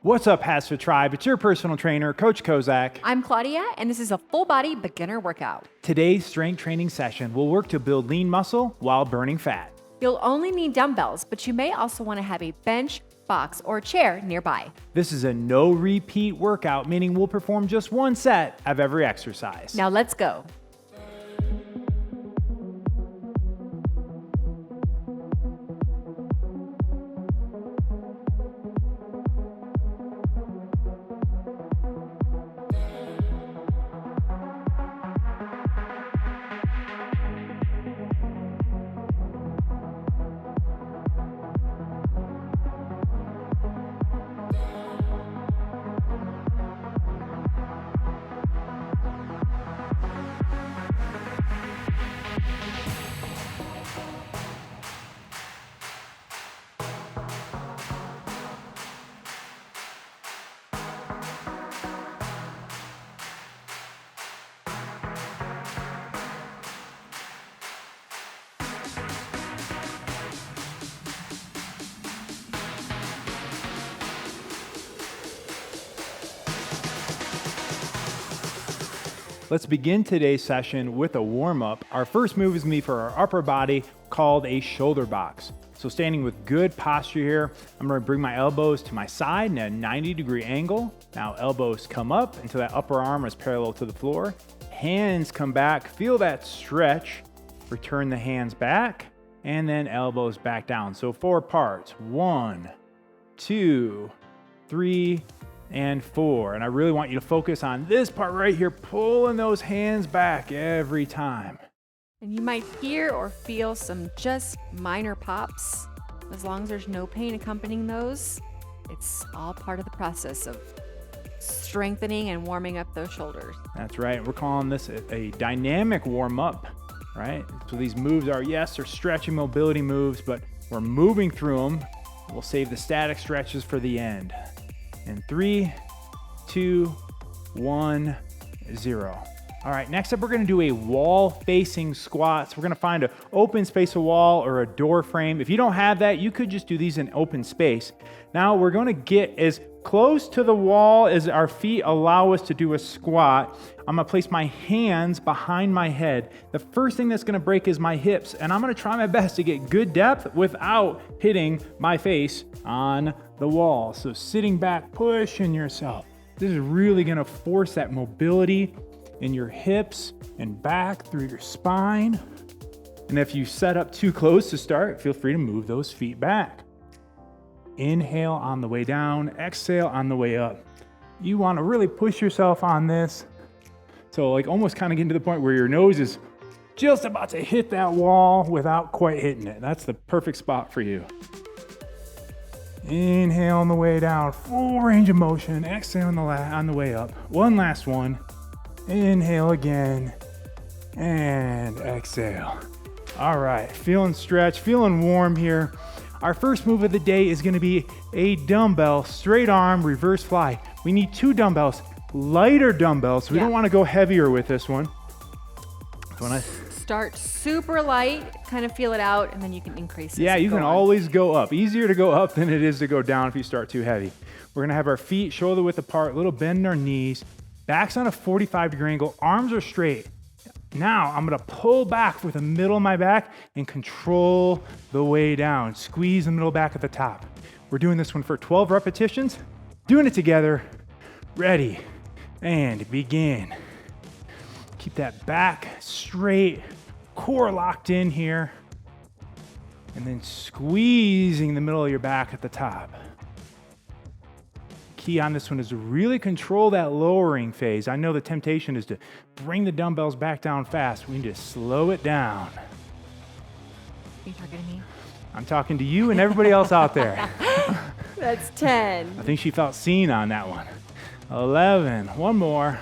What's up, HASfit Tribe? It's your personal trainer, Coach Kozak. I'm Claudia, and this is a full body beginner workout. Today's strength training session will work to build lean muscle while burning fat. You'll only need dumbbells, but you may also want to have a bench, box, or chair nearby. This is a no repeat workout, meaning we'll perform just one set of every exercise. Now let's go. Let's begin today's session with a warm-up. Our first move is going to be for our upper body, called a shoulder box. So standing with good posture here, I'm going to bring my elbows to my side in a 90-degree angle. Now elbows come up until that upper arm is parallel to the floor. Hands come back, feel that stretch. Return the hands back, and then elbows back down. So 4 parts, 1, 2, 3, and 4. And I really want you to focus on this part right here, pulling those hands back every time. And you might hear or feel some just minor pops. As long as there's no pain accompanying those, it's all part of the process of strengthening and warming up those shoulders. That's right. We're calling this a dynamic warm-up, right? So these moves are, yes, they're stretching mobility moves, but we're moving through them. We'll save the static stretches for the end. And 3, 2, 1, 0. All right, next up, we're gonna do a wall-facing squat. So we're gonna find an open space of wall or a door frame. If you don't have that, you could just do these in open space. Now we're gonna get as close to the wall as our feet allow us to do a squat. I'm gonna place my hands behind my head. The first thing that's gonna break is my hips, and I'm gonna try my best to get good depth without hitting my face on the wall. So sitting back, pushing yourself. This is really gonna force that mobility in your hips and back through your spine. And if you set up too close to start, feel free to move those feet back. Inhale on the way down, exhale on the way up. You wanna really push yourself on this. So like almost kind of getting to the point where your nose is just about to hit that wall without quite hitting it. That's the perfect spot for you. Inhale on the way down, full range of motion. Exhale on the way up. One last one. Inhale again, and exhale. All right, feeling stretched, feeling warm here. Our first move of the day is gonna be a dumbbell, straight arm, reverse fly. We need 2 dumbbells, lighter dumbbells. So we don't wanna go heavier with this one. Start super light, kind of feel it out, and then you can increase it. Yeah, you can always go up. Easier to go up than it is to go down if you start too heavy. We're gonna have our feet shoulder width apart, little bend in our knees. Back's on a 45-degree angle, arms are straight. Now I'm gonna pull back with the middle of my back and control the way down. Squeeze the middle back at the top. We're doing this one for 12 repetitions. Doing it together. Ready, and begin. Keep that back straight, core locked in here, and then squeezing the middle of your back at the top. Key on this one is to really control that lowering phase. I know the temptation is to bring the dumbbells back down fast. We need to slow it down. Are you talking to me? I'm talking to you and everybody else out there. That's 10. I think she felt seen on that one. 11, one more,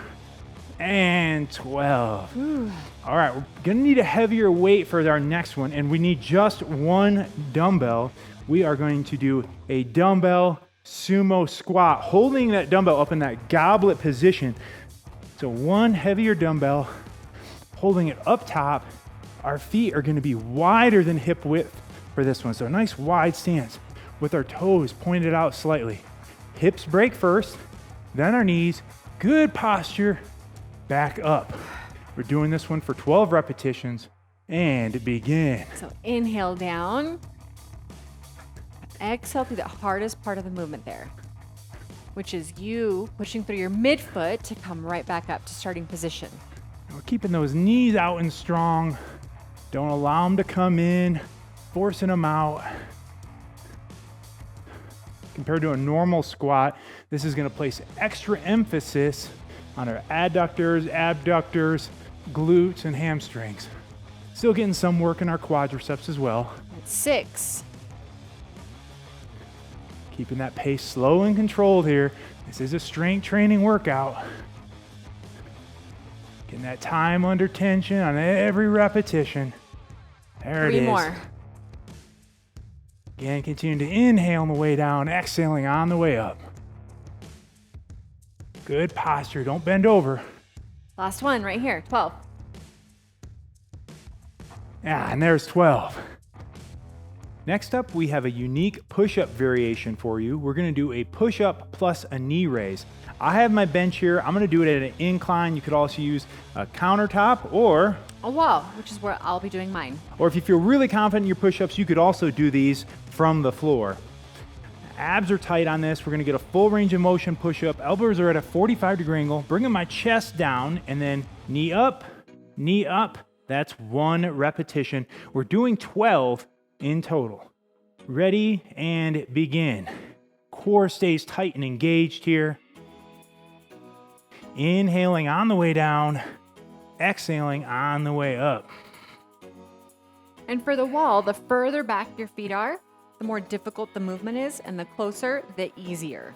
and 12. Ooh. All right, we're gonna need a heavier weight for our next one, and we need just 1 dumbbell. We are going to do a dumbbell sumo squat, holding that dumbbell up in that goblet position. So 1 heavier dumbbell, holding it up top. Our feet are gonna be wider than hip width for this one. So a nice wide stance with our toes pointed out slightly. hips break first, then our knees. Good posture, back up. We're doing this one for 12 repetitions, and begin. So inhale down. Exhale through the hardest part of the movement there, which is you pushing through your midfoot to come right back up to starting position. We're keeping those knees out and strong. Don't allow them to come in, forcing them out. Compared to a normal squat, this is going to place extra emphasis on our adductors, abductors, glutes, and hamstrings. Still getting some work in our quadriceps as well. 6. Keeping that pace slow and controlled here. This is a strength training workout. Getting that time under tension on every repetition. There it is. 3 more. Again, continue to inhale on the way down, exhaling on the way up. Good posture, don't bend over. Last one right here, 12. Yeah, and there's 12. Next up, we have a unique push-up variation for you. We're gonna do a push-up plus a knee raise. I have my bench here. I'm gonna do it at an incline. You could also use a countertop or A wall, which is where I'll be doing mine. Or if you feel really confident in your push-ups, you could also do these from the floor. Abs are tight on this. We're gonna get a full range of motion push-up. Elbows are at a 45-degree angle. Bringing my chest down and then knee up, knee up. That's 1 repetition. We're doing 12 in total. Ready and begin. Core stays tight and engaged here. Inhaling on the way down, exhaling on the way up. And for the wall, the further back your feet are, the more difficult the movement is, and the closer, the easier.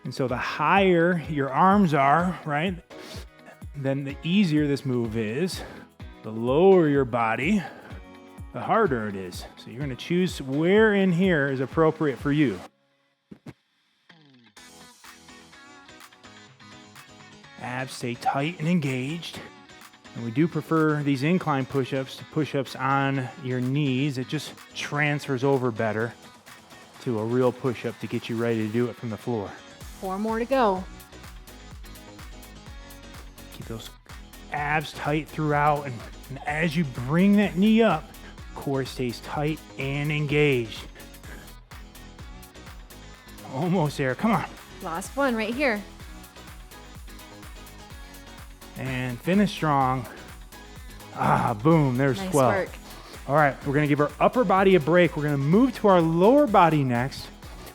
And so the higher your arms are, right, then the easier this move is. The lower your body, the harder it is. So you're gonna choose where in here is appropriate for you. Abs stay tight and engaged. And we do prefer these incline push-ups to push-ups on your knees. It just transfers over better to a real push-up to get you ready to do it from the floor. 4 more to go. Keep those abs tight throughout, and as you bring that knee up, core stays tight and engaged. Almost there, come on. Last one right here. And finish strong. Boom, there's Nice 12. work. All right, we're gonna give our upper body a break. We're gonna move to our lower body next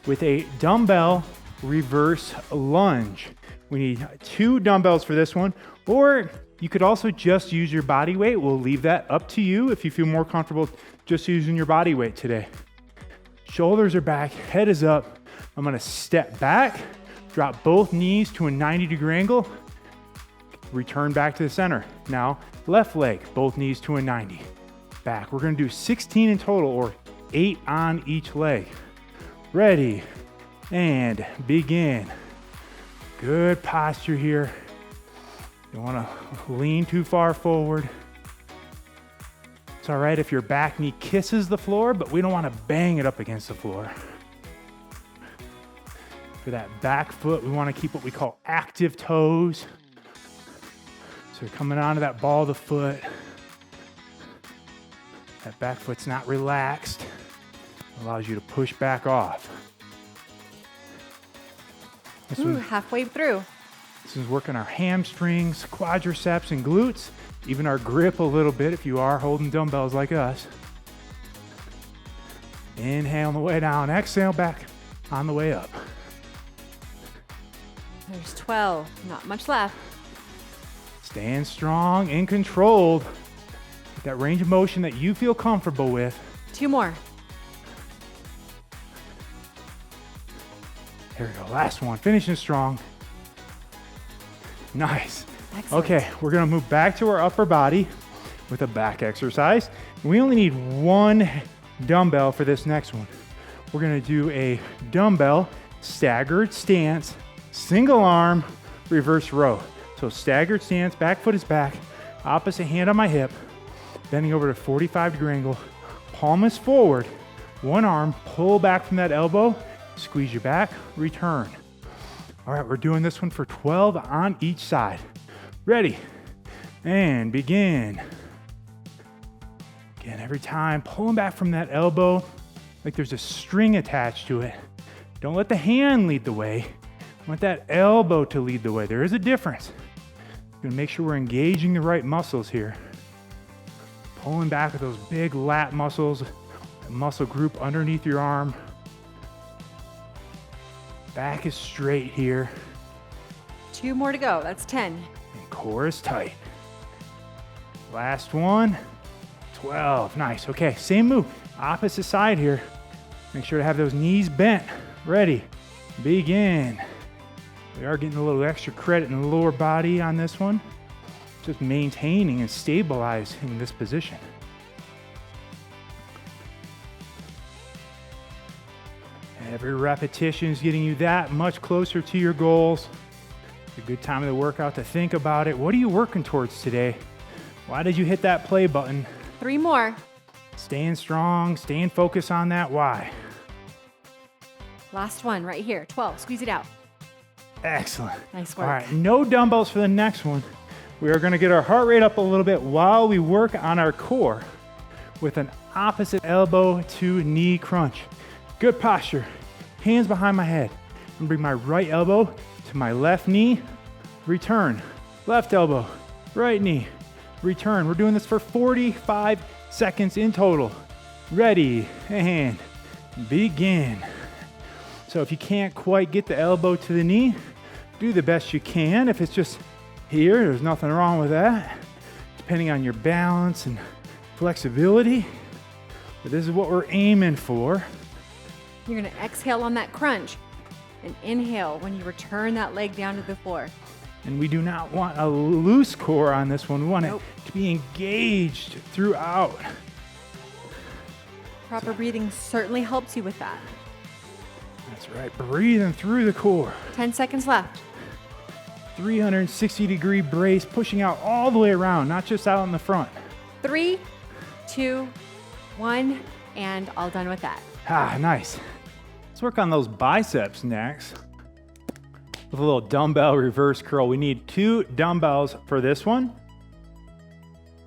with a dumbbell reverse lunge. We need 2 dumbbells for this one, or you could also just use your body weight. We'll leave that up to you if you feel more comfortable just using your body weight today. Shoulders are back, head is up. I'm gonna step back, drop both knees to a 90-degree angle, return back to the center. Now, left leg, both knees to a 90. Back. We're gonna do 16 in total, or 8 on each leg. Ready, and begin. Good posture here. Don't wanna lean too far forward. It's all right if your back knee kisses the floor, but we don't wanna bang it up against the floor. For that back foot, we wanna keep what we call active toes. So coming onto that ball of the foot. That back foot's not relaxed. Allows you to push back off. Ooh, halfway through. This is working our hamstrings, quadriceps, and glutes. Even our grip a little bit if you are holding dumbbells like us. Inhale on the way down, exhale back on the way up. There's 12, not much left. Stand strong and controlled. Get that range of motion that you feel comfortable with. 2 more. Here we go, last one, finishing strong. Nice. Excellent. Okay, we're gonna move back to our upper body with a back exercise. We only need 1 dumbbell for this next one. We're gonna do a dumbbell staggered stance, single arm, reverse row. So staggered stance, back foot is back, opposite hand on my hip, bending over to 45-degree angle, palm is forward, One arm, pull back from that elbow, squeeze your back, return. All right, we're doing this one for 12 on each side. Ready, and begin. Again, every time, pulling back from that elbow like there's a string attached to it. Don't let the hand lead the way. Want that elbow to lead the way. There is a difference. We're gonna make sure we're engaging the right muscles here. Pulling back with those big lat muscles, muscle group underneath your arm. Back is straight here. 2 more to go. That's 10. And core is tight. Last one, 12. Nice. Okay, same move. Opposite side here. Make sure to have those knees bent. Ready, begin. We are getting a little extra credit in the lower body on this one. Just maintaining and stabilizing this position. Every repetition is getting you that much closer to your goals. It's a good time of the workout to think about it. What are you working towards today? Why did you hit that play button? 3 more. Staying strong, staying focused on that why. Last one right here. 12. Squeeze it out. Excellent. Nice work. All right, no dumbbells for the next one. We are going to get our heart rate up a little bit while we work on our core with an opposite elbow to knee crunch. Good posture. Hands behind my head. And bring my right elbow to my left knee. Return. Left elbow, right knee. Return. We're doing this for 45 seconds in total. Ready, and begin. So if you can't quite get the elbow to the knee, do the best you can. If it's just here, there's nothing wrong with that, depending on your balance and flexibility. But this is what we're aiming for. You're going to exhale on that crunch and inhale when you return that leg down to the floor. And we do not want a loose core on this one. We want it to be engaged throughout. Proper breathing certainly helps you with that. That's right, breathing through the core. 10 seconds left. 360-degree brace, pushing out all the way around, not just out in the front. 3, 2, 1, and all done with that. Ah, nice. Let's work on those biceps next. With a little dumbbell reverse curl. We need 2 dumbbells for this one.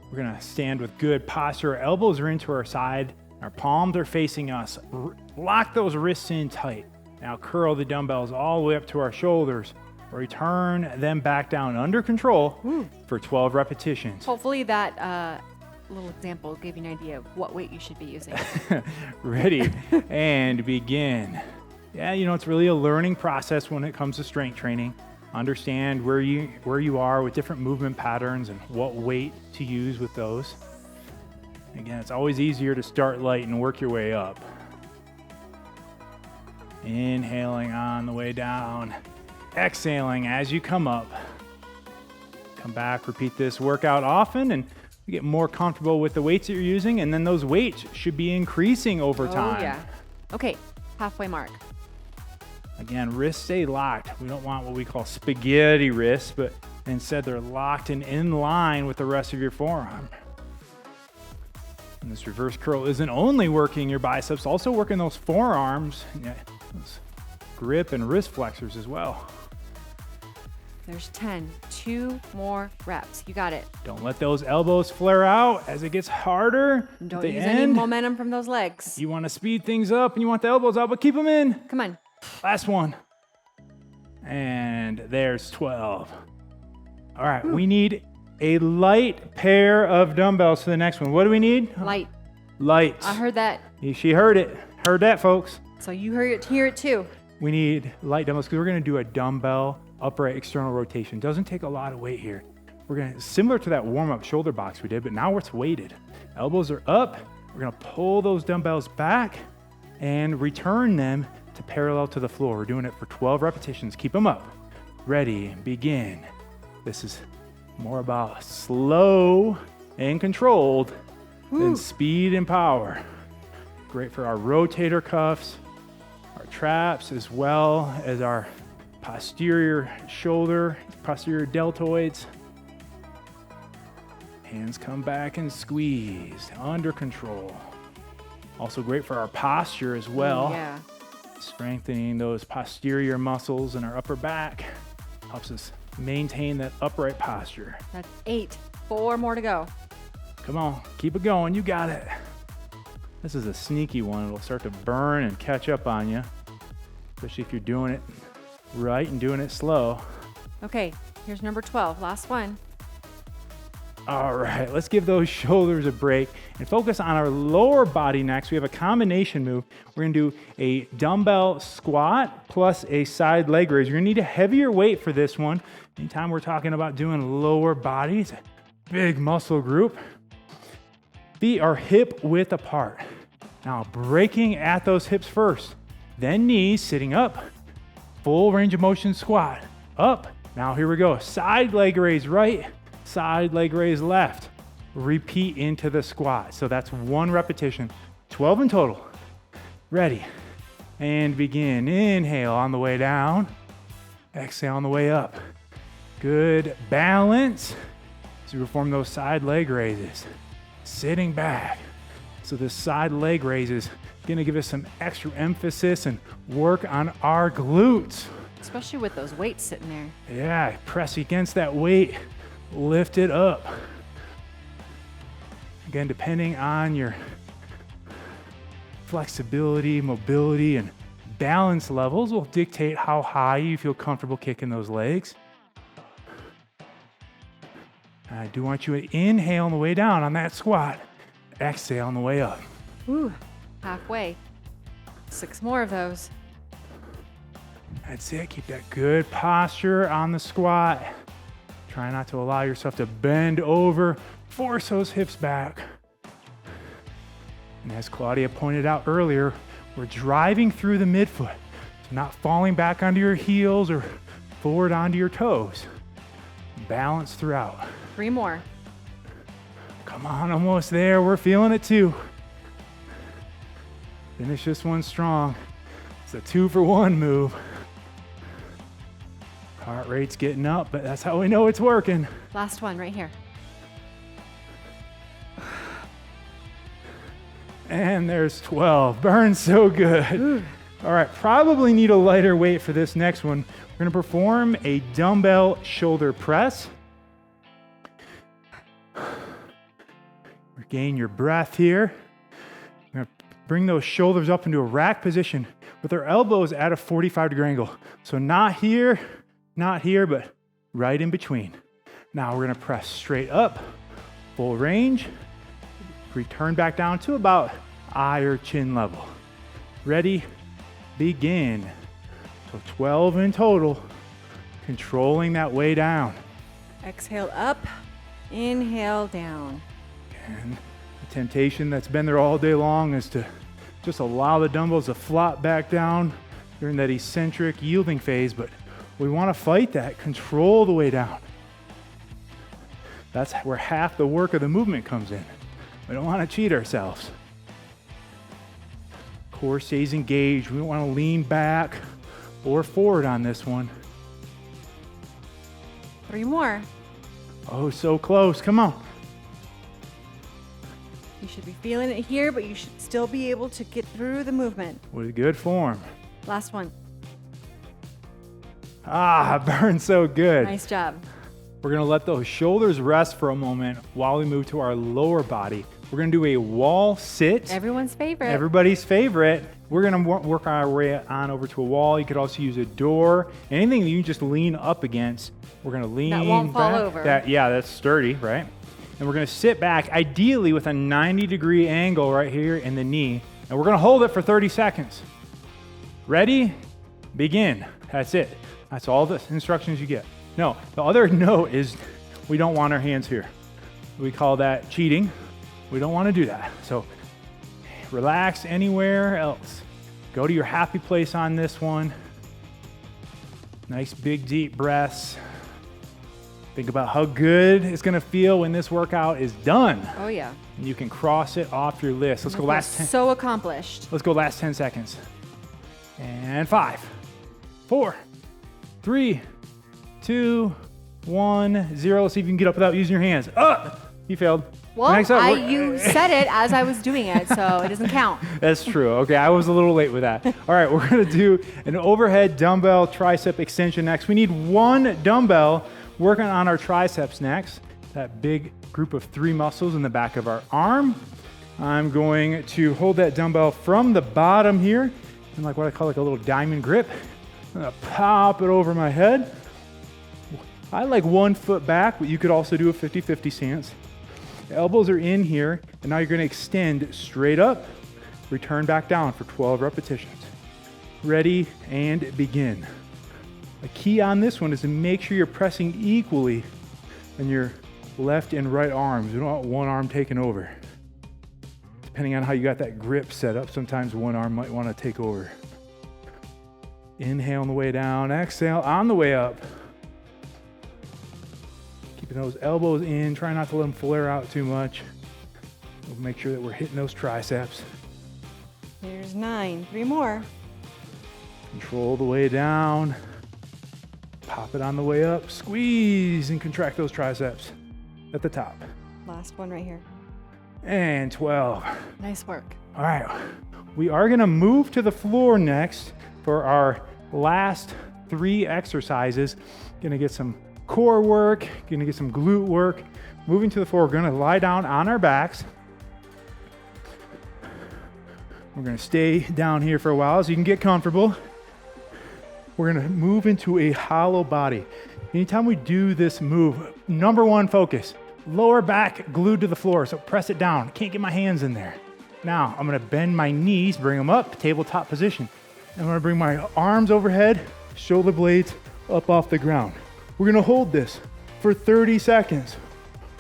We're gonna stand with good posture. Our elbows are into our side. Our palms are facing us. Lock those wrists in tight. Now curl the dumbbells all the way up to our shoulders. Return them back down under control for 12 repetitions. Hopefully that little example gave you an idea of what weight you should be using. Ready, and begin. Yeah, you know, it's really a learning process when it comes to strength training. Understand where you are with different movement patterns and what weight to use with those. Again, it's always easier to start light and work your way up. Inhaling on the way down. Exhaling as you come up. Come back, repeat this workout often, and you get more comfortable with the weights that you're using, and then those weights should be increasing over time. Oh, yeah. Okay, halfway mark. Again, wrists stay locked. We don't want what we call spaghetti wrists, but instead they're locked and in line with the rest of your forearm. And this reverse curl isn't only working your biceps, also working those forearms, those grip and wrist flexors as well. There's 10. 2 more reps. You got it. Don't let those elbows flare out as it gets harder. Don't use any momentum from those legs. You want to speed things up and you want the elbows out, but keep them in. Come on. Last one. And there's 12. All right, we need a light pair of dumbbells for the next one. What do we need? Light. Light. I heard that. She heard it. Heard that, folks. So you hear it too. We need light dumbbells because we're going to do a dumbbell upright external rotation. Doesn't take a lot of weight here. We're going to, similar to that warm-up shoulder box we did, but now it's weighted. Elbows are up. We're going to pull those dumbbells back and return them to parallel to the floor. We're doing it for 12 repetitions. Keep them up. Ready, begin. This is more about slow and controlled than speed and power. Great for our rotator cuffs, our traps, as well as our posterior shoulder, posterior deltoids. Hands come back and squeeze under control. Also great for our posture as well. Yeah. Strengthening those posterior muscles in our upper back. Helps us maintain that upright posture. That's 8. 4 more to go. Come on, keep it going. You got it. This is a sneaky one. It'll start to burn and catch up on you, especially if you're doing it right and doing it slow. Okay, here's number 12. Last one. All right, let's give those shoulders a break and focus on our lower body next. We have a combination move. We're gonna do a dumbbell squat plus a side leg raise. You're gonna need a heavier weight for this one. Anytime we're talking about doing lower body, it's a big muscle group. Feet are hip width apart. Now breaking at those hips first, then knees sitting up. Full range of motion squat, up. Now here we go, side leg raise right, side leg raise left. Repeat into the squat. So that's 1 repetition, 12 in total. Ready, and begin. Inhale on the way down, exhale on the way up. Good balance as we perform those side leg raises. Sitting back. So this side leg raise is gonna give us some extra emphasis and work on our glutes. Especially with those weights sitting there. Yeah, press against that weight, lift it up. Again, depending on your flexibility, mobility, and balance levels will dictate how high you feel comfortable kicking those legs. I do want you to inhale on the way down on that squat, exhale on the way up. Ooh, halfway. 6 more of those. That's it, keep that good posture on the squat. Try not to allow yourself to bend over, force those hips back. And as Claudia pointed out earlier, we're driving through the midfoot, so not falling back onto your heels or forward onto your toes. Balance throughout. 3 more. Come on, almost there, we're feeling it too. Finish this one strong. It's a 2-for-1 move. Heart rate's getting up, but that's how we know it's working. Last one right here. And there's 12. Burns so good. Ooh. All right, probably need a lighter weight for this next one. We're gonna perform a dumbbell shoulder press. Regain your breath here. We're gonna bring those shoulders up into a rack position with our elbows at a 45-degree angle. So not here, but right in between. Now we're gonna press straight up, full range. Return back down to about eye or chin level. Ready, begin. So 12 in total, controlling that way down. Exhale up, inhale down. And the temptation that's been there all day long is to just allow the dumbbells to flop back down during that eccentric yielding phase, but we want to fight that, control the way down. That's where half the work of the movement comes in. We don't want to cheat ourselves. Core stays engaged. We don't want to lean back or forward on this one. 3 more. Oh, so close. Come on. You should be feeling it here, but you should still be able to get through the movement. With good form. Last one. Ah, burns so good. Nice job. We're gonna let those shoulders rest for a moment while we move to our lower body. We're gonna do a wall sit. Everyone's favorite. Everybody's favorite. We're gonna work our way on over to a wall. You could also use a door, anything that you can just lean up against. We're gonna lean That won't fall back. over. That's sturdy, right? And we're gonna sit back, ideally with a 90-degree angle right here in the knee. And we're gonna hold it for 30 seconds. Ready? Begin. That's it. That's all the instructions you get. No, the other note is we don't want our hands here. We call that cheating. We don't want to do that. So relax anywhere else. Go to your happy place on this one. Nice big deep breaths. Think about how good it's going to feel when this workout is done. Oh yeah. And you can cross it off your list. Let's go last 10. So accomplished. Let's go last 10 seconds. And 5, 4, 3, 2, 1, 0. Let's see if you can get up without using your hands. Up, You failed. Well, Next up, you said it as I was doing it, so it doesn't count. That's true. Okay, I was a little late with that. All right, we're gonna do an overhead dumbbell tricep extension next. We need one dumbbell working on our triceps next. That big group of 3 muscles in the back of our arm. I'm going to hold that dumbbell from the bottom here, and like what I call like a little diamond grip. I'm gonna pop it over my head. I like 1 foot back, but you could also do a 50-50 stance. The elbows are in here, and now you're gonna extend straight up, return back down for 12 repetitions. Ready, and begin. The key on this one is to make sure you're pressing equally in your left and right arms. You don't want one arm taking over. Depending on how you got that grip set up, sometimes one arm might wanna take over. Inhale on the way down, exhale on the way up. Keeping those elbows in, try not to let them flare out too much. We'll make sure that we're hitting those triceps. Here's 9, 3 more. Control the way down. Pop it on the way up. Squeeze and contract those triceps at the top. Last one right here. And 12. Nice work. All right, we are gonna move to the floor next for our last 3 exercises. Gonna get some core work, gonna get some glute work. Moving to the floor, we're gonna lie down on our backs. We're gonna stay down here for a while so you can get comfortable. We're gonna move into a hollow body. Anytime we do this move, number 1 focus, lower back glued to the floor, so press it down. Can't get my hands in there. Now, I'm gonna bend my knees, bring them up, tabletop position. I'm gonna bring my arms overhead, shoulder blades up off the ground. We're gonna hold this for 30 seconds.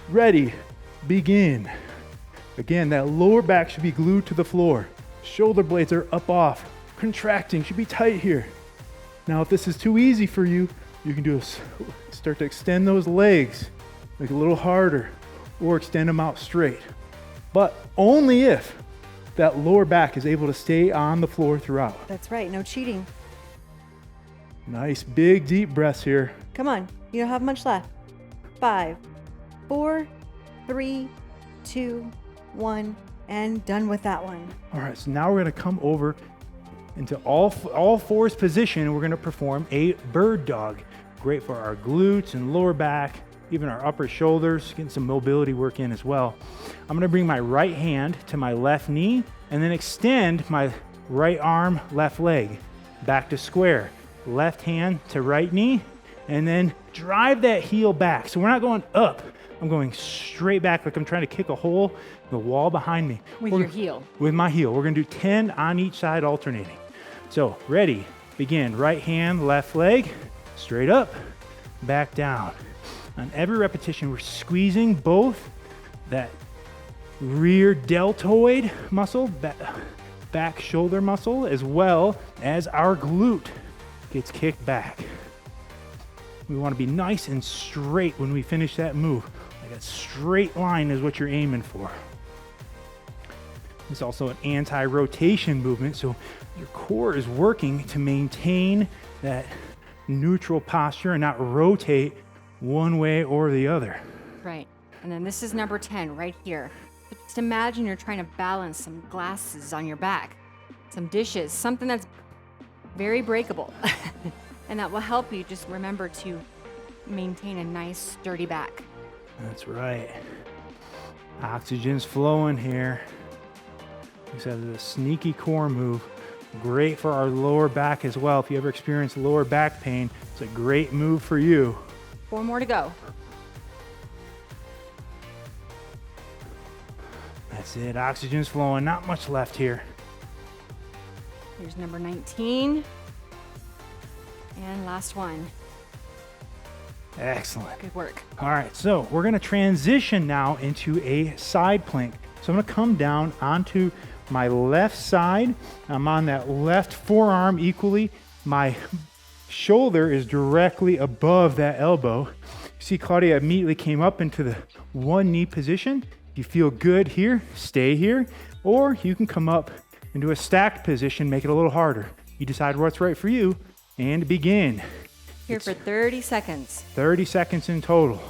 Ready, begin. Again, that lower back should be glued to the floor. Shoulder blades are up off, contracting, should be tight here. Now, if this is too easy for you, you can do start to extend those legs, make it a little harder, or extend them out straight. But only if that lower back is able to stay on the floor throughout. That's right, no cheating. Nice big deep breaths here. Come on, you don't have much left. 5, 4, 3, 2, 1, and done with that one. All right, so now we're gonna come over into all fours position, and we're gonna perform a bird dog. Great for our glutes and lower back, even our upper shoulders, getting some mobility work in as well. I'm gonna bring my right hand to my left knee and then extend my right arm, left leg, back to square. Left hand to right knee, and then drive that heel back. So we're not going up, I'm going straight back like I'm trying to kick a hole in the wall behind me. With your heel. With my heel. We're gonna do 10 on each side alternating. So ready, begin. Right hand, left leg, straight up, back down. On every repetition, we're squeezing both that rear deltoid muscle, back shoulder muscle, as well as our glute gets kicked back. We want to be nice and straight when we finish that move. Like a straight line is what you're aiming for. It's also an anti-rotation movement, so your core is working to maintain that neutral posture and not rotate one way or the other. Right. And then this is number 10 right here. Just imagine you're trying to balance some glasses on your back, some dishes, something that's very breakable. And that will help you just remember to maintain a nice sturdy back. That's right. Oxygen's flowing here. This is a sneaky core move. Great for our lower back as well. If you ever experience lower back pain, it's a great move for you. 4 more to go. That's it. Oxygen's flowing. Not much left here. Here's number 19. And last one. Excellent. Good work. All right, so we're gonna transition now into a side plank. So I'm gonna come down onto my left side. I'm on that left forearm equally. My shoulder is directly above that elbow. See, Claudia immediately came up into the one knee position. If you feel good here, stay here, or you can come up into a stacked position, make it a little harder. You decide what's right for you, and begin. Here for 30 seconds. 30 seconds in total.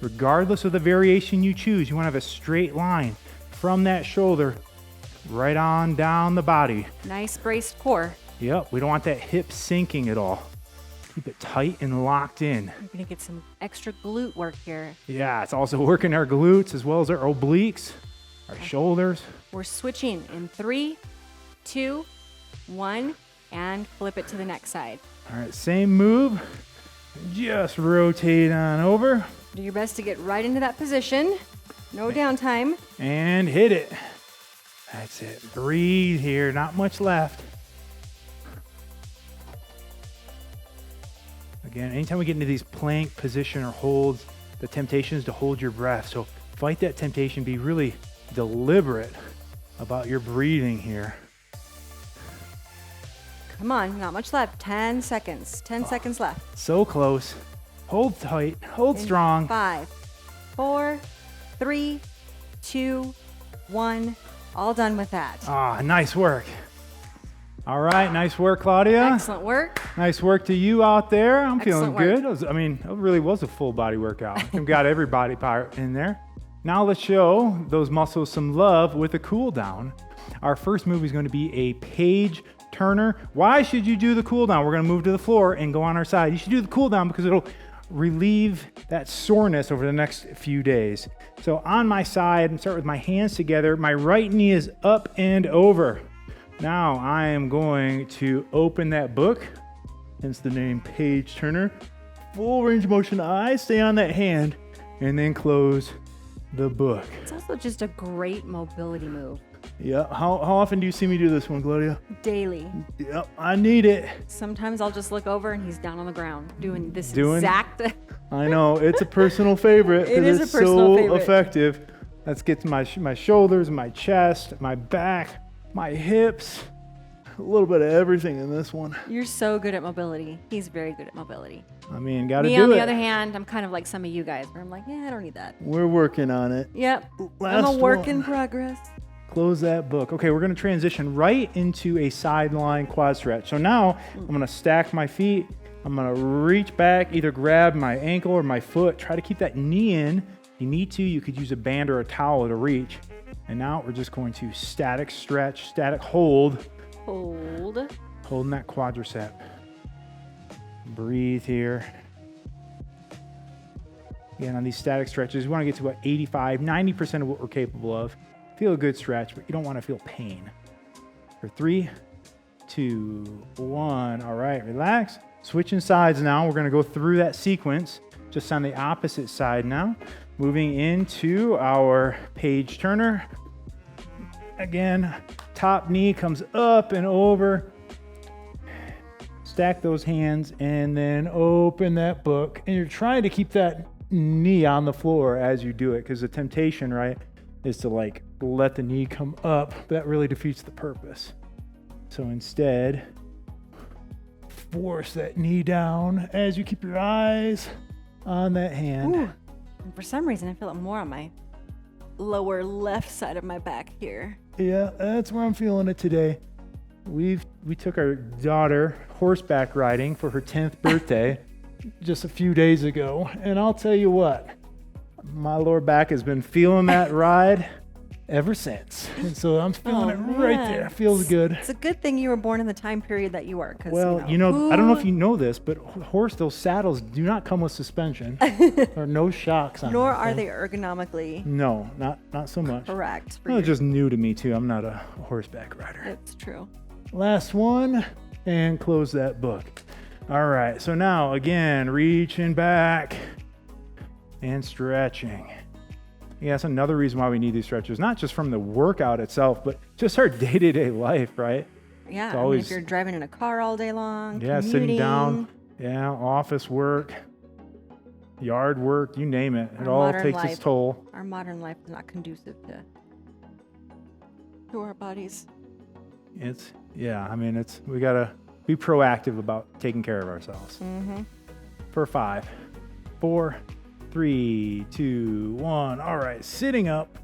regardless of the variation you choose. You want to have a straight line from that shoulder right on down the body. Nice braced core. Yep, we don't want that hip sinking at all. Keep it tight and locked in. You're gonna get some extra glute work here. Yeah, it's also working our glutes as well as our obliques, our shoulders. We're switching in 3, 2, 1, and flip it to the next side. All right, same move. Just rotate on over. Do your best to get right into that position. No downtime. And hit it. That's it. Breathe here, not much left. Again, anytime we get into these plank position or holds, the temptation is to hold your breath. So fight that temptation. Be really deliberate about your breathing here. Come on, not much left. 10 seconds. 10 seconds left. So close. Hold tight. Hold strong. 5, 4, 3, 2, 1. All done with that. Ah, nice work. All right, nice work, Claudia. Excellent work. Nice work to you out there. I'm feeling Excellent good. It really was a full body workout. We've got every body part in there. Now let's show those muscles some love with a cool down. Our first move is going to be a page turner. Why should you do the cool down? We're going to move to the floor and go on our side. You should do the cool down because it'll relieve that soreness over the next few days. So on my side, and start with my hands together. My right knee is up and over. Now I am going to open that book, hence the name page turner. Full range of motion, eyes stay on that hand, and then close the book. It's also just a great mobility move. Yeah, how often do you see me do this one, Claudia? Daily. Yep, I need it. Sometimes I'll just look over and he's down on the ground doing this exact. I know, it's a personal favorite. It is a it's personal so favorite. effective. That gets my shoulders, my chest, my back, my hips, a little bit of everything in this one. You're so good at mobility. He's very good at mobility. I mean, gotta do it. Me, on the other hand, I'm kind of like some of you guys where I'm like, yeah, I don't need that. We're working on it. Yep. I'm Last a work in one. progress. Close that book. Okay, we're gonna transition right into a sideline quad stretch. So now I'm gonna stack my feet. I'm gonna reach back, either grab my ankle or my foot. Try to keep that knee in. If you need to, you could use a band or a towel to reach. And now we're just going to static stretch, static hold. Hold. Holding that quadricep. Breathe here. Again, on these static stretches, we want to get to about 85, 90% of what we're capable of. Feel a good stretch, but you don't want to feel pain. For 3, 2, 1. All right, relax. Switching sides now. We're going to go through that sequence just on the opposite side now. Moving into our page turner. Again, top knee comes up and over. Stack those hands and then open that book. And you're trying to keep that knee on the floor as you do it, because the temptation, right, is to like let the knee come up, but that really defeats the purpose. So instead, force that knee down as you keep your eyes on that hand. Ooh. And for some reason, I feel it more on my lower left side of my back here. Yeah, that's where I'm feeling it today. We took our daughter horseback riding for her 10th birthday just a few days ago, and I'll tell you what, my lower back has been feeling that ride ever since. And so I'm feeling it right there. It feels good. It's a good thing you were born in the time period that you were. Well, I don't know if you know this, but those saddles do not come with suspension or no shocks on them. Nor are they ergonomically No, not so much. correct. It's just new to me too. I'm not a horseback rider. It's true. Last one, and close that book. All right, so now again, reaching back and stretching. Yeah, that's another reason why we need these stretches, not just from the workout itself, but just our day-to-day life, right? Yeah, always, if you're driving in a car all day long, yeah, commuting, sitting down, yeah, office work, yard work, you name it. It all takes its toll. Our modern life is not conducive to our bodies. We gotta be proactive about taking care of ourselves. Mm-hmm. For 5, 4, 3, 2, 1. All right, sitting up.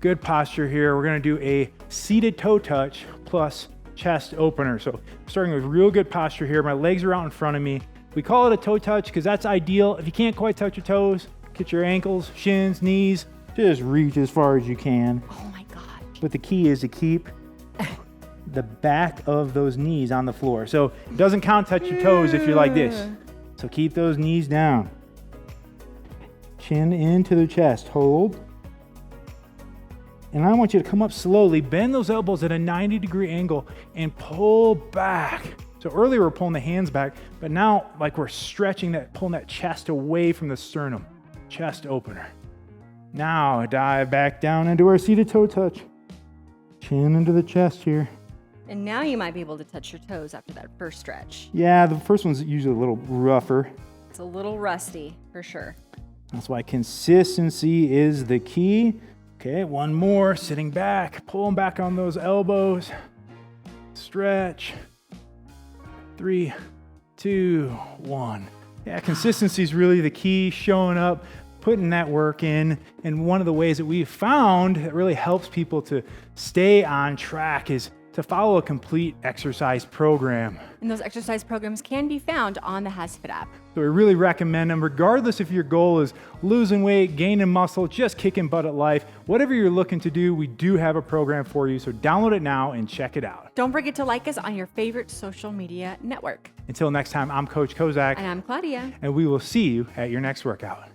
Good posture here. We're gonna do a seated toe touch plus chest opener. So starting with real good posture here. My legs are out in front of me. We call it a toe touch because that's ideal. If you can't quite touch your toes, Get your ankles, shins, knees, just reach as far as you can. Oh my gosh. But the key is to keep the back of those knees on the floor. So it doesn't count touch your toes if you're like this. So keep those knees down. Chin into the chest, hold. And I want you to come up slowly, bend those elbows at a 90-degree angle and pull back. So earlier we're pulling the hands back, but now like we're stretching that, pulling that chest away from the sternum. Chest opener. Now dive back down into our seated toe touch. Chin into the chest here. And now you might be able to touch your toes after that first stretch. Yeah, the first one's usually a little rougher. It's a little rusty for sure. That's why consistency is the key. Okay, one more, sitting back, pulling back on those elbows. Stretch. 3, 2, 1. Yeah, consistency is really the key, showing up, putting that work in. And one of the ways that we've found that really helps people to stay on track is to follow a complete exercise program. And those exercise programs can be found on the HASfit app. So we really recommend them, regardless if your goal is losing weight, gaining muscle, just kicking butt at life. Whatever you're looking to do, we do have a program for you. So download it now and check it out. Don't forget to like us on your favorite social media network. Until next time, I'm Coach Kozak. And I'm Claudia. And we will see you at your next workout.